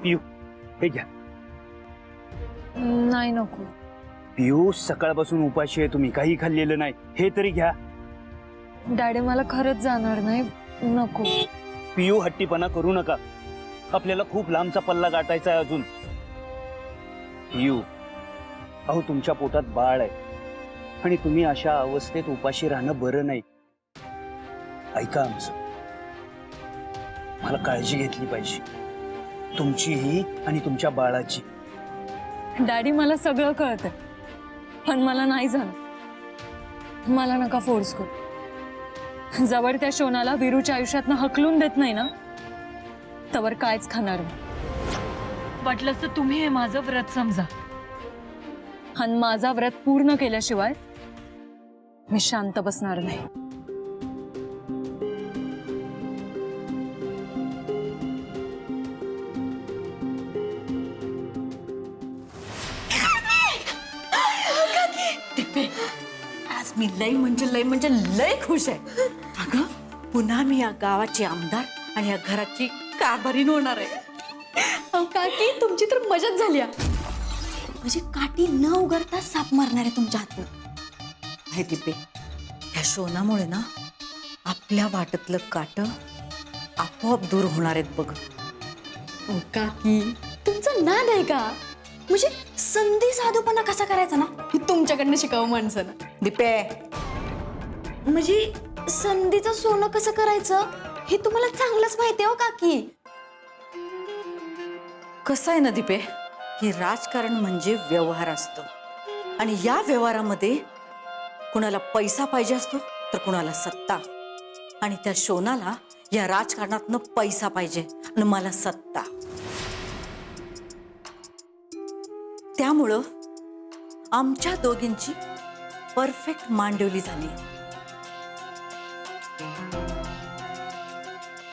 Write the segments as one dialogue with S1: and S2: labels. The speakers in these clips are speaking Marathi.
S1: पियू हे घ्या.
S2: नाही नको.
S1: पियू सकाळपासून उपाशी आहे तुम्ही, काही खाल्लेलं नाही, हे तरी घ्या.
S2: डॅडी मला खरंच जाणार नाही, नको.
S1: पियू हट्टीपणा करू नका, आपल्याला खूप लांबचा पल्ला गाठायचा आहे अजून. पियू अहो तुमच्या पोटात बाळ आहे आणि तुम्ही अशा अवस्थेत उपाशी राहणं बरं नाही. ऐका आमचं, मला काळजी घेतली पाहिजे, तुमचीही आणि तुमच्या बाळाची.
S2: डॅडी मला सगळं कळतंय, पण मला नाही झालं. मला नका फोर्स करू. जवळ त्या शोनाला वीरूच्या आयुष्यातनं हकलून देत नाही ना, तवर कायच खाणार नाही. वाटलंच तर तुम्ही हे माझं व्रत समजा, आणि माझा व्रत पूर्ण केल्याशिवाय मी शांत बसणार नाही.
S3: आज मी लय लय खुश आहे. अगं पुन्हा मी या गावाची आमदार आणि या घराची कारभारीण होणार आहे.
S4: काकी तुमची तर मजाच झाली. म्हणजे काठी न उघडता साप मारणार आहे तुमच्या हातात.
S3: हे दिपे, ह्या शोनामुळे ना आपल्या वाटतलं काट आपोआप दूर होणार आहेत बघ.
S4: काकी तुमचं नाद आहे का? म्हणजे संधी साधूपणा कसा करायचा ना, हे तुमच्याकडनं शिकावं माणसानं.
S3: दिपे,
S4: म्हणजे संधीचं सोनं कसं करायचं हे तुम्हाला चांगलंच माहिती आहे हो काकी.
S3: कसं आहे ना दिपे, की राजकारण म्हणजे व्यवहार असतो आणि या व्यवहारामध्ये कुणाला पैसा पाहिजे असतो तर कुणाला सत्ता. आणि त्या शोनाला या राजकारणातनं पैसा पाहिजे आणि मला सत्ता. त्यामुळं आमच्या दोघींची परफेक्ट मांडवली झाली.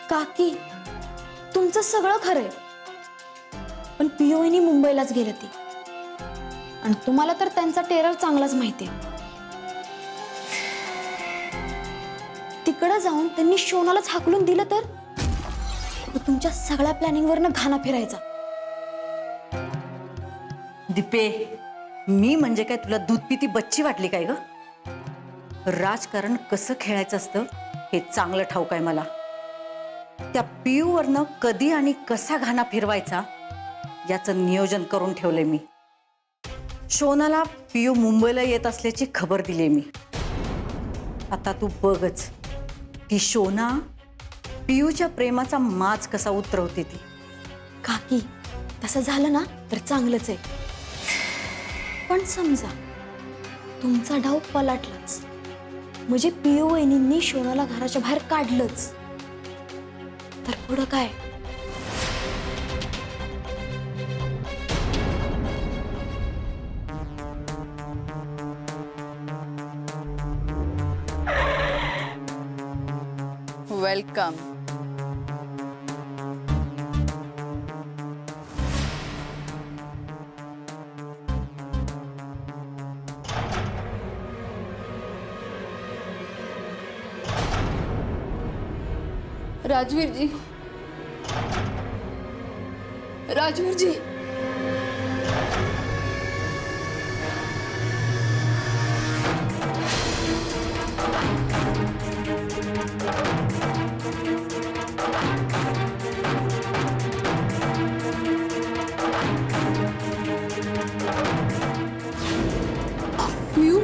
S4: काकी तुमचं सगळं खरंय, पण पिओनी मुंबईलाच गेले ती, आणि तुम्हाला तर त्यांचा टेरर चांगलाच माहितीये. तिकडे जाऊन त्यांनी शोनालाच हाकलून दिलं तर तुमच्या सगळ्या प्लॅनिंग वरनं घाणा फिरायचा.
S3: दिपे, मी म्हणजे काय तुला दूध पिती बच्ची वाटली काय ग? राजकारण कसं खेळायचं असतं हे चांगलं ठाऊक आहे मला. त्या पियूवरनं कधी आणि कसा घाणा फिरवायचा याचं नियोजन करून ठेवलंय मी. शोनाला पियू मुंबईला येत असल्याची खबर दिली मी. आता तू बघच की शोना पियूच्या प्रेमाचा माज कसा उतरवते ती.
S4: काकी तसं झालं ना तर चांगलंच आहे, पण समजा तुमचा डाव पलाटलाच, म्हणजे पियू वहिनींनी शोनाला घराच्या बाहेर काढलंच, तर पुढं काय?
S5: वेलकम. राजवीर जी, राजवीर जी, पियू,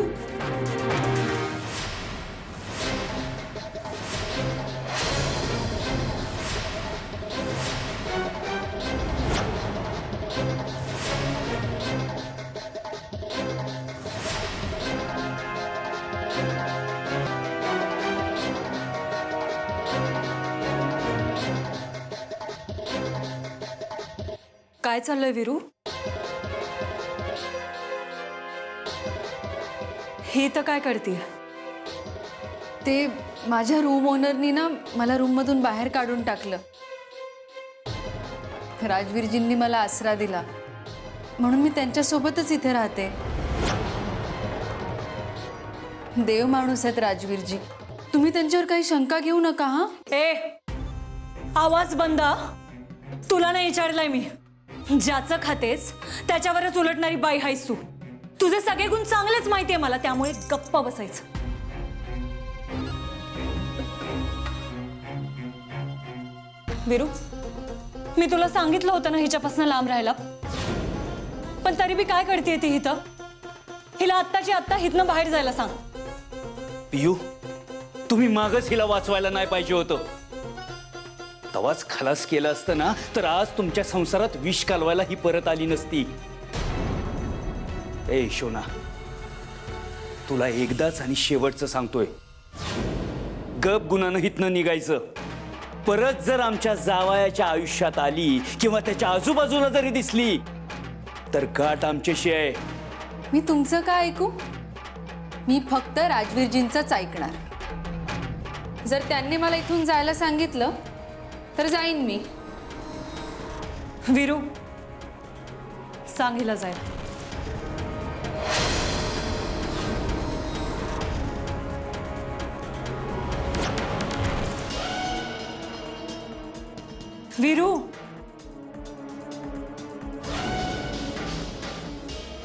S2: काय चाललंय वीरू? हे तर काय करते?
S5: ते माझ्या रूम ओनरनी ना मला रूम मधून बाहेर काढून टाकलं. राजवीरजींनी मला आसरा दिला म्हणून मी त्यांच्यासोबतच इथे राहते. देव माणूस आहेत राजवीरजी, तुम्ही त्यांच्यावर काही शंका घेऊ नका. हा
S2: ए, आवाज बंद. तुला नाही विचारलंय मी. ज्याचं खातेस त्याच्यावरच उलटणारी बाई आहेस तू. तुझे सगळे गुण चांगलेच माहितीये मला, त्यामुळे गप्प बसायचं. विरू, मी तुला सांगितलं होतं ना हिच्यापासून लांब राहायला, पण तरी बी काय करते ती इथं? हिला आत्ताची आत्ता हिथनं बाहेर जायला सांग.
S1: पियू, तुम्ही मागच हिला वाचवायला नाही पाहिजे होतं. तवाच खलास केलं असतं ना तर आज तुमच्या संसारात विष कालवायला ही परत आली नसती. ए शोना, तुला एकदाच आणि शेवटचं सांगतोय, गप गुणानं हितनं निघायचं. परत जर आमच्या जावयाच्या आयुष्यात आली किंवा त्याच्या आजूबाजूला जरी दिसली तर गाठ आमच्याशी आहे.
S5: मी तुमचं काय ऐकू? मी फक्त राजवीरजींचंच ऐकणार. जर त्यांनी मला इथून जायला सांगितलं तर जाईन मी.
S2: विरू, सांग हिला जायला. विरू,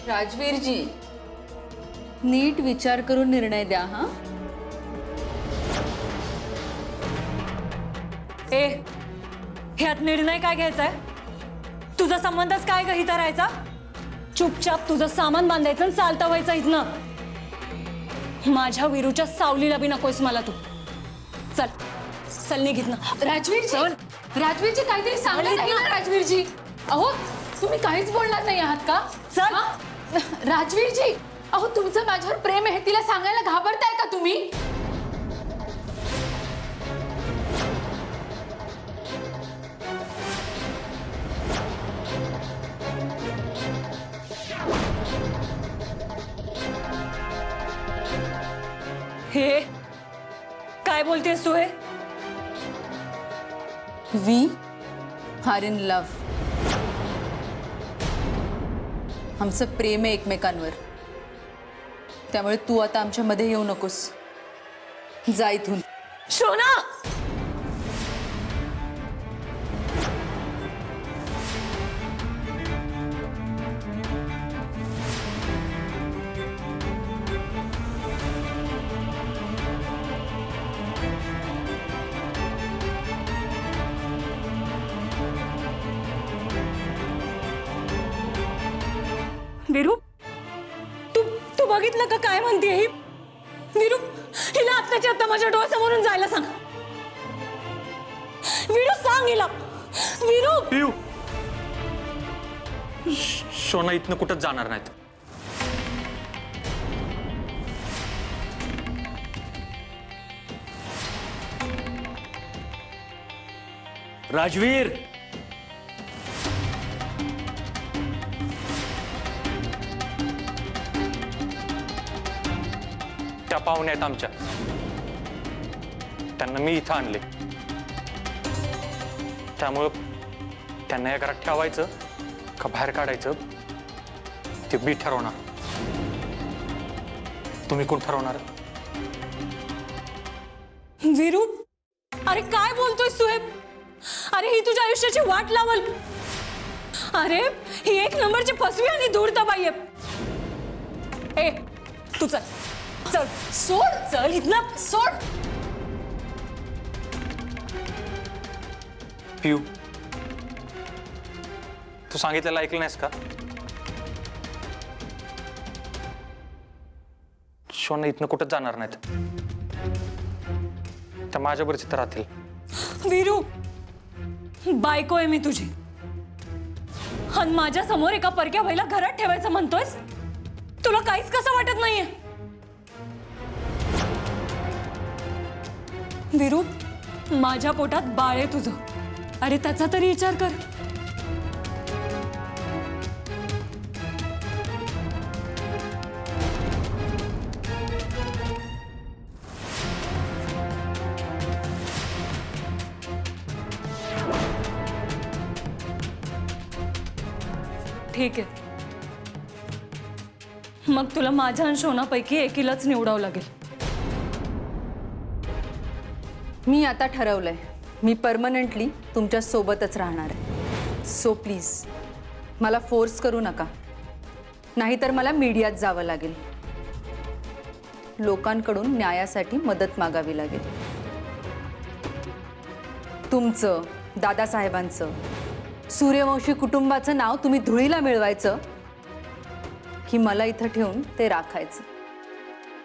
S5: राजवीरजी, नीट विचार करून निर्णय द्या. हा,
S2: ए, ह्यात निर्णय काय घ्यायचाय? तुझा संबंधच काय ग इथं राहायचा? चुपचाप तुझं सामान बांधायचं आणि चालता व्हायचं इथनं. माझ्या विरूच्या सावलीला बी नकोस मला तू. चल चल निघ इथनं.
S5: राजवीरजी, राजवीरजी काहीतरी सांगा नाही ना राजवीरजी. अहो, तुम्ही काहीच बोलणार नाही आहात का?
S2: चल.
S5: हा? राजवीरजी, अहो तुमचं माझ्यावर प्रेम आहे तिला सांगायला घाबरताय का तुम्ही?
S2: हे काय बोलतेस तू? हे
S5: वी आर इन लव्ह. आमचं प्रेम आहे एकमेकांवर. त्यामुळे तू आता आमच्या मध्ये येऊ नकोस. जा इथून.
S2: शोना, विरू, तू तू बघितलं का काय म्हणते ही? विरू, हिला आत्ताच्या आत्ता माझ्या डोळ्यासमोरून जायला सांग. विरू, सांग हिला. विरू,
S6: पियू, शोना इथनं कुठंच जाणार नाहीत.
S1: राजवीर,
S6: त्या पाहुण्या आहेत आमच्या, त्यांना मी इथं आणले. त्यामुळं त्यांना या घरात ठेवायचं का बाहेर काढायचं ते मी ठरवणार. तुम्ही कोण ठरवणार?
S2: विरू, अरे काय बोलतोयस तू? हे अरे ही तुझ्या आयुष्याची वाट लावल. अरे ही एक नंबरची फसवी आणि धूर्तबाई आहे. ए, तू चल चल. सोड, चल इथनं सोड.
S6: पियू, तू सांगितलेलं ऐकलं नाहीस का? शोना इथनं कुठंच जाणार नाहीत. त्या माझ्याबरोबर इथं राहतील.
S2: विरू, बायको आहे मी तुझी, आणि माझ्या समोर एका परक्या बाईला घरात ठेवायचं म्हणतोयस? तुला काहीच कसं वाटत नाहीये? विरू, माझ्या पोटात बाळ आहे तुझं. अरे त्याचा तरी विचार कर. ठीक आहे, मग तुला माझ्या आणि शोनापैकी एकीलाच निवडावं लागेल.
S5: मी आता ठरवलंय, मी परमनंटली तुमच्या सोबतच राहणार आहे. सो प्लीज मला फोर्स करू नका, नाहीतर मला मीडियात जावं लागेल. लोकांकडून न्यायासाठी मदत मागावी लागेल. तुमचं, दादासाहेबांचं, सूर्यवंशी कुटुंबाचं नाव तुम्ही धुळीला मिळवायचं की मला इथं ठेवून ते राखायचं.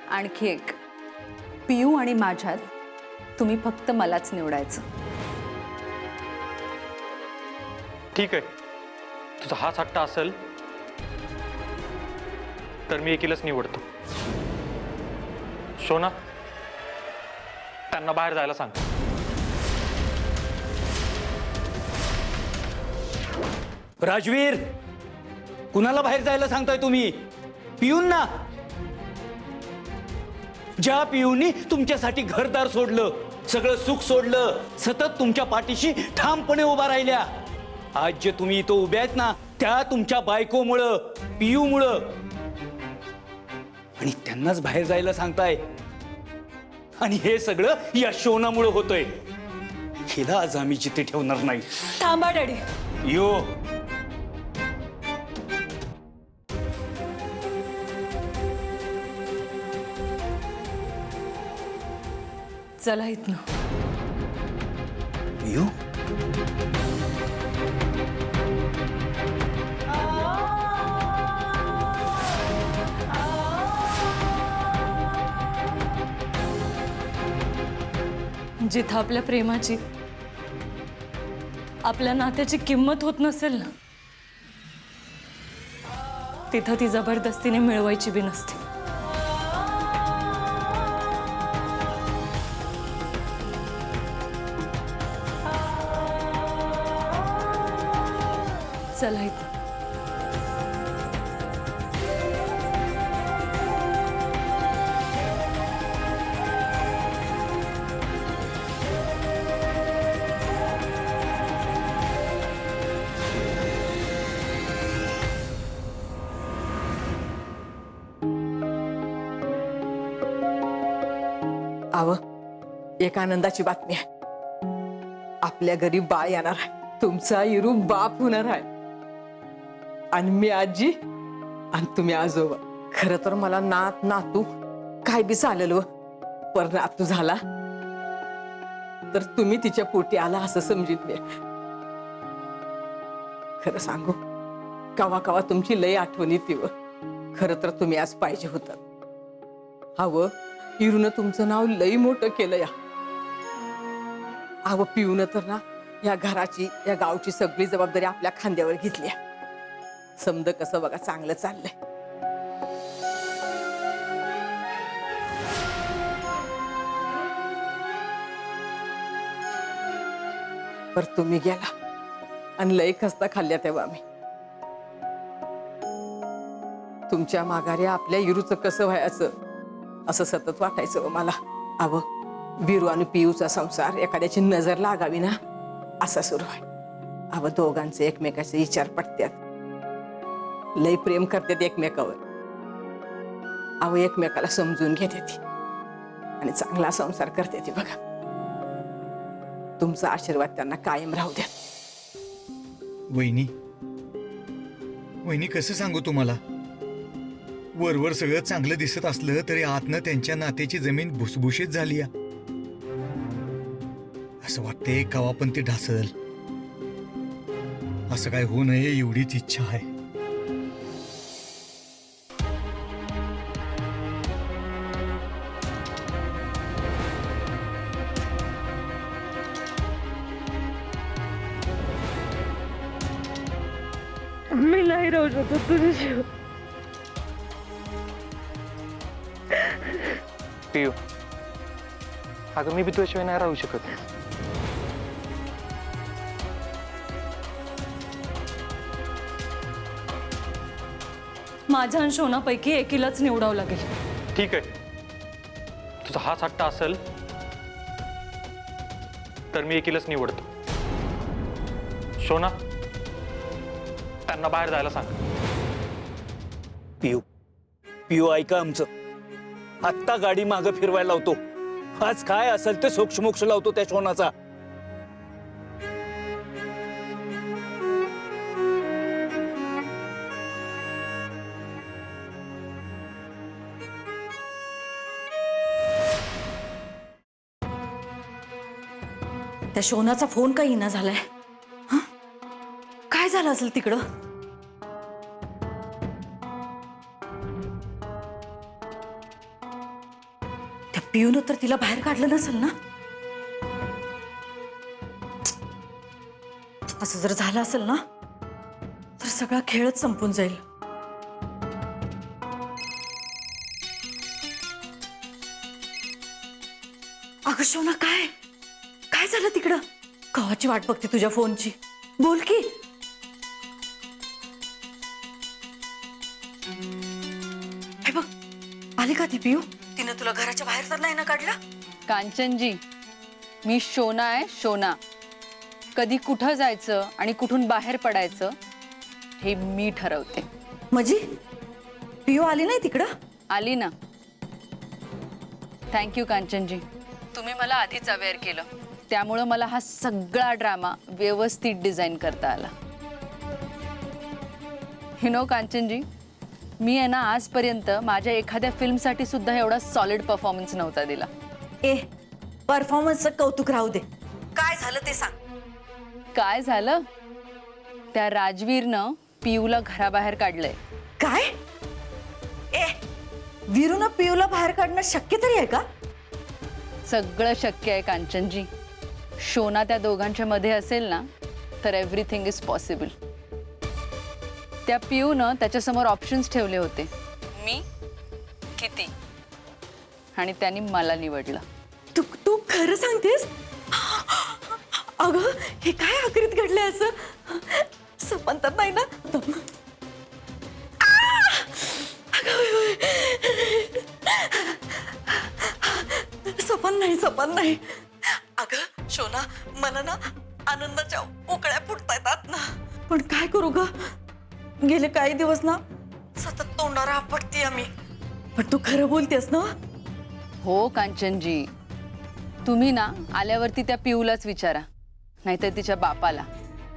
S5: आणखी एक, पियू आणि माझ्यात तुम्ही फक्त मलाच निवडायचं.
S6: ठीक आहे, तुझा हाच हट्ट असेल तर मी एकीलाच निवडतो. सोना, त्यांना बाहेर जायला सांग.
S1: राजवीर, कुणाला बाहेर जायला सांगताय तुम्ही? पिऊंना? ज्या पिऊनी तुमच्यासाठी घरदार सोडलं, सगळं सुख सोडलं, सतत तुमच्या पाठीशी ठामपणे उभा राहिल्या, आज जे तुम्ही इथं उभे आहेत ना, त्या तुमच्या बायकोमुळं, पियूमुळं. आणि त्यांनाच बाहेर जायला सांगताय. आणि हे सगळं या शोनामुळं होतंय. हिला आज आम्ही जिथे ठेवणार नाही.
S2: थांबा डॅडी.
S1: यो,
S2: चला इथनं.
S1: यो.
S2: जिथं आपल्या प्रेमाची, आपल्या नात्याची किंमत होत नसेल ना, तिथं ती जबरदस्तीने मिळवायची बी नसते. चला इथं.
S7: आव, एक आनंदाची बातमी आहे. आपल्या घरी बाळ येणार आहे. तुमचा इरू बाप होणार आहे. आणि मी आजी आणि तुम्ही आजोबा. खरं तर मला नात नातू काय बी चालेल, पर नातू झाला तर तुम्ही तिच्या पोटी आला असं समजित मी. खरं सांगू, कवा कवा तुमची लय आठवण येते. खरं तर तुम्ही आज पाहिजे होतात. हवं, इरूनं तुमचं नाव लई मोठं केलं या. अहो, पिऊन तर ना या घराची, या गावची सगळी जबाबदारी आपल्या खांद्यावर घेतली. समद कसं बघा चांगलं चाललंय. पर तुम्ही गेला आणि लई खस्ता खाल्ल्या तेव्हा आम्ही. तुमच्या माघारी आपल्या इरूचं कसं व्हायचं असं सतत वाटायचं मला. अव, विरू आणि पियूचा संसार एखाद्याची नजर लागावी ना असा सुरू आहे. अव, दोघांचे एकमेकाचे विचार पटत्यात, लय प्रेम करतात एकमेकावर. अव, एकमेकाला समजून घेते ती आणि चांगला संसार करते ती बघा. तुमचा आशीर्वाद त्यांना कायम राहू द्या.
S8: वहिनी, वहिनी कसं सांगू तुम्हाला, वरवर सगळं चांगलं दिसत असलं तरी आतनं त्यांच्या नात्याची जमीन भुसभुशीत झाली. असं वाटतंय कवा पण ती ढासल. असं काय होऊ नये एवढीच इच्छा आहे.
S2: मी नाही राहू शकत तुझ्याशिवाय.
S6: पियू, अगं मी बी तुझ्याशिवाय नाही राहू शकत.
S2: माझ्या आणि शोनापैकी एकीलाच निवडावं लागेल.
S6: ठीक आहे, तुझा हाच हट्ट असेल तर मी एकीलाच निवडतो. सोना, त्यांना बाहेर जायला सांग.
S1: पियू, पियू ऐका आमचं. आत्ता गाडी मागं फिरवायला लावतो. आज काय असेल ते सोक्षमोक्ष लावतो त्या शोनाचा.
S3: त्या शोनाचा फोन का येईना झालाय? हं? काय झालं असेल तिकडं? त्या पिऊन तर तिला बाहेर काढलं नसेल ना? असं जर झालं असेल ना तर सगळा खेळच संपून जाईल. अगं शोना, काय काय झालं तिकडं? कवाची वाट बघते तुझ्या फोनची. बोल की. हे बघ, आली का ती पिऊ? तिनं तुला घराच्या बाहेर तर नाही ना काढला?
S5: कांचनजी, मी शोना आहे, शोना. कधी कुठं जायचं आणि कुठून बाहेर पडायचं हे मी ठरवते.
S3: म्हणजे पिऊ आली नाही तिकडं?
S5: आली ना. थँक्यू कांचनजी, तुम्ही मला आधीच अवेअर केलं, त्यामुळं मला हा सगळा ड्रामा व्यवस्थित डिझाईन करता आला. कांचनजी, मी आहे ना आजपर्यंत माझ्या एखाद्या फिल्मसाठी सुद्धा एवढा सॉलिड परफॉर्मन्स नव्हता दिला.
S3: ए, परफॉर्मन्सचं कौतुक राहू दे. काय झालं ते सांग.
S5: काय झालं? त्या राजवीरनं पियूला घराबाहेर काढलंय.
S3: काय? ए, वीरूनं पिऊला बाहेर काढणं शक्य तरी आहे का?
S5: सगळं शक्य आहे कांचनजी. शोना त्या दोघांच्या मध्ये असेल ना तर एव्हरीथिंग इज पॉसिबल. त्या पिऊनं त्याच्यासमोर ऑप्शन्स ठेवले होते, मी, किती, आणि त्यांनी मला निवडलं.
S3: तू तू खरं सांगतेस? अगं, हे काय आखरीत घडलंय असं? सपन तर नाही ना? सपन नाही, सपन नाही. अगं शोना, मला ना आनंदाच्या उकळ्या फुटता येतात ना. पण काय करू ग? गेले काही दिवस ना सतत तोंडावर आपटते आम्ही. पण तू खरं बोलतेस ना?
S5: हो कांचनजी, तुम्ही ना आल्यावरती त्या पिऊलाच विचारा, नाहीतर तिच्या बापाला.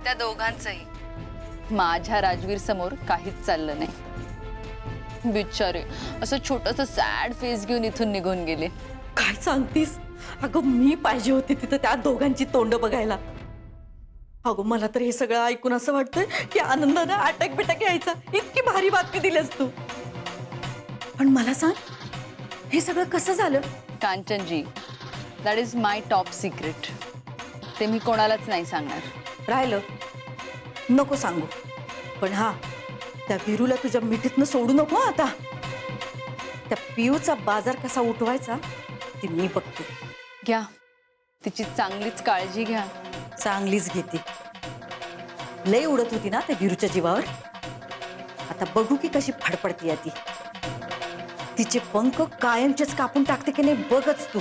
S5: त्या दोघांचंही माझ्या राजवीर समोर काहीच चाललं नाही. बिचारे असं छोटंसं सॅड फेस घेऊन इथून निघून गेले.
S3: काय सांगतीस? अगं, मी पाहिजे होते तिथं त्या दोघांची तोंड बघायला. अगं, मला तर हे सगळं ऐकून असं वाटतंय की आनंदानं अटॅक बिटॅक यायचा. इतकी भारी बातमी दिलीस तू. पण मला सांग, हे सगळं कसं झालं?
S5: Kanchanji, that is my top secret. ते मी कोणालाच नाही सांगणार.
S3: राहिलं, नको सांगू. पण हा, त्या वीरूला तुझ्या मिठीतनं सोडू नको आता. त्या पियूचा बाजार कसा उठवायचा ती मी बघते.
S5: घ्या, तिची चांगलीच काळजी घ्या.
S3: चांगलीच घेते. लय उडत होती ना त्या वीरूच्या जीवावर. आता बघू की कशी फडफडती ती. तिचे पंख कायमचेच कापून टाकते की नाही बघच तू.